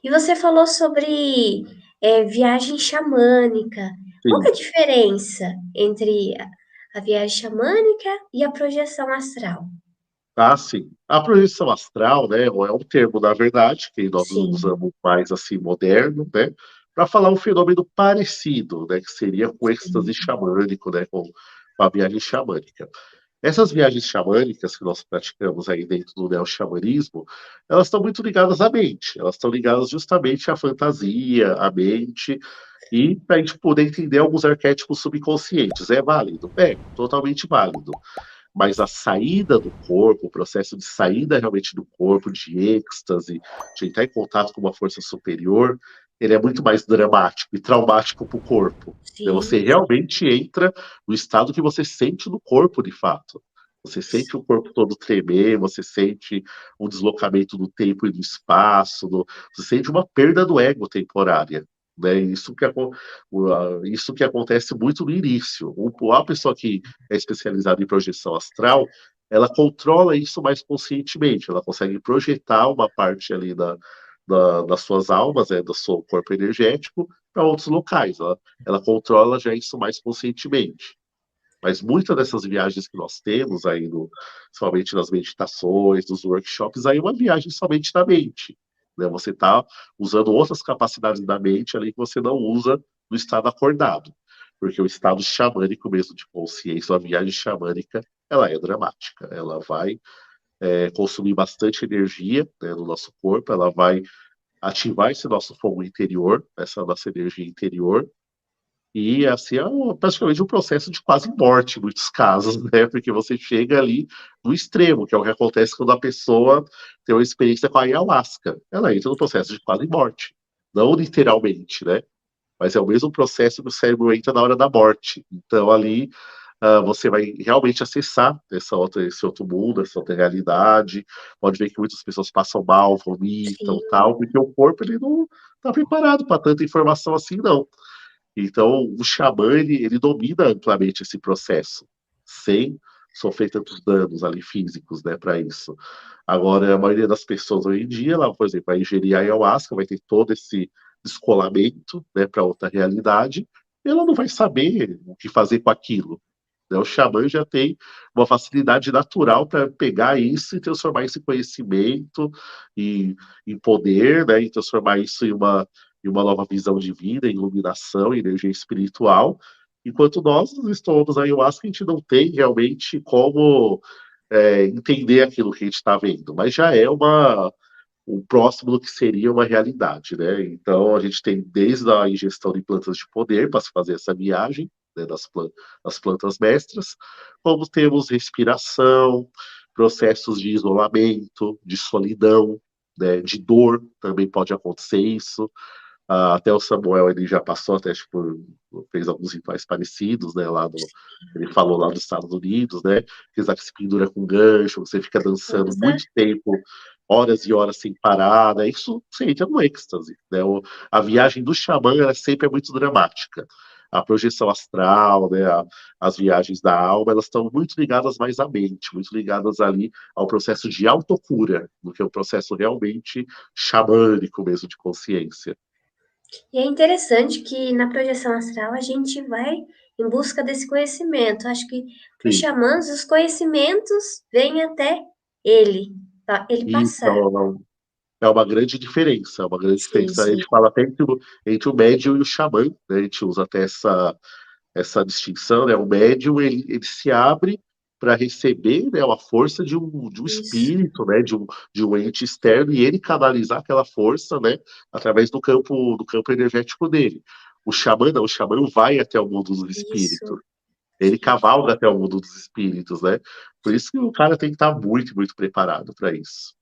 E você falou sobre viagem xamânica. Qual que é Sim. a diferença entre a viagem xamânica e a projeção astral? Ah, sim. A projeção astral, né, é um termo, na verdade, que nós Sim, usamos mais assim moderno, né, para falar um fenômeno parecido, né, que seria com o êxtase sim, xamânico, né, com a viagem xamânica. Essas viagens xamânicas que nós praticamos aí dentro do neo-xamanismo, elas estão muito ligadas à mente, elas estão ligadas justamente à fantasia, à mente, e para a gente poder entender alguns arquétipos subconscientes. É válido? É, totalmente válido. Mas a saída do corpo, o processo de saída realmente do corpo, de êxtase, de entrar em contato com uma força superior, ele é muito mais dramático e traumático para o corpo. Né? Você sim, realmente entra no estado que você sente no corpo, de fato. Você sente o corpo todo tremer, você sente um deslocamento do tempo e do espaço, você sente uma perda do ego temporária. Né? Isso que acontece muito no início. A pessoa que é especializada em projeção astral, ela controla isso mais conscientemente, ela consegue projetar uma parte ali das suas almas, do seu corpo energético, para outros locais. Ela controla já isso mais conscientemente. Mas muitas dessas viagens que nós temos aí, somente nas meditações, nos workshops, aí é uma viagem somente da mente. Né? Você está usando outras capacidades da mente ali que você não usa no estado acordado. Porque o estado xamânico mesmo de consciência, a viagem xamânica, ela é dramática. Ela vai consumir bastante energia, né, no nosso corpo, ela vai ativar esse nosso fogo interior, essa nossa energia interior, e assim praticamente um processo de quase morte, em muitos casos, né? Porque você chega ali no extremo, que é o que acontece quando a pessoa tem uma experiência com a ayahuasca. Ela entra no processo de quase morte. Não literalmente, né? Mas é o mesmo processo que o cérebro entra na hora da morte. Então ali você vai realmente acessar esse outro mundo, essa outra realidade. Pode ver que muitas pessoas passam mal, vomitam, sim. tal, porque o corpo ele não está preparado para tanta informação assim, não. Então, o xamã, ele domina amplamente esse processo, sem sofrer tantos danos ali físicos, né, para isso. Agora, a maioria das pessoas hoje em dia, ela, por exemplo, vai ingerir a ayahuasca, vai ter todo esse descolamento, né, para outra realidade, e ela não vai saber o que fazer com aquilo. Né? O xamã já tem uma facilidade natural para pegar isso e transformar esse conhecimento em, em poder, né, e transformar isso em uma nova visão de vida, em iluminação, em energia espiritual. Enquanto nós estamos aí, eu acho que a gente não tem realmente como entender aquilo que a gente está vendo, mas já é o próximo do que seria uma realidade, né? Então a gente tem desde a ingestão de plantas de poder para se fazer essa viagem, né, das plantas mestras, como temos respiração, processos de isolamento, de solidão, né, de dor, também pode acontecer isso. Até o Samuel ele já passou até tipo, fez alguns rituais parecidos, né? Ele falou lá dos Estados Unidos, né? Que se pendura com gancho, você fica dançando Nossa, muito tempo, horas e horas sem parar, né? Isso você entra no êxtase, né? A viagem do xamã ela sempre é muito dramática. A projeção astral, né? As viagens da alma, elas estão muito ligadas mais à mente, muito ligadas ali ao processo de autocura, do que o processo realmente xamânico mesmo de consciência. e é interessante que na projeção astral a gente vai em busca desse conhecimento. Acho que para os Sim. xamãs os conhecimentos vêm até ele, ele passar. Então, é uma grande diferença, é uma grande Sim, diferença. A sim. gente fala até entre o médium e o xamã, né? A gente usa até essa distinção, né? O médium, ele se abre para receber, né, a força de um Isso, espírito, né, de um ente externo, e ele canalizar aquela força, né, através do campo energético dele. O xamã não, o xamã vai até o mundo dos espíritos. isso. Ele cavalga até o mundo dos espíritos, né? Por isso que o cara tem que estar muito, muito preparado para isso.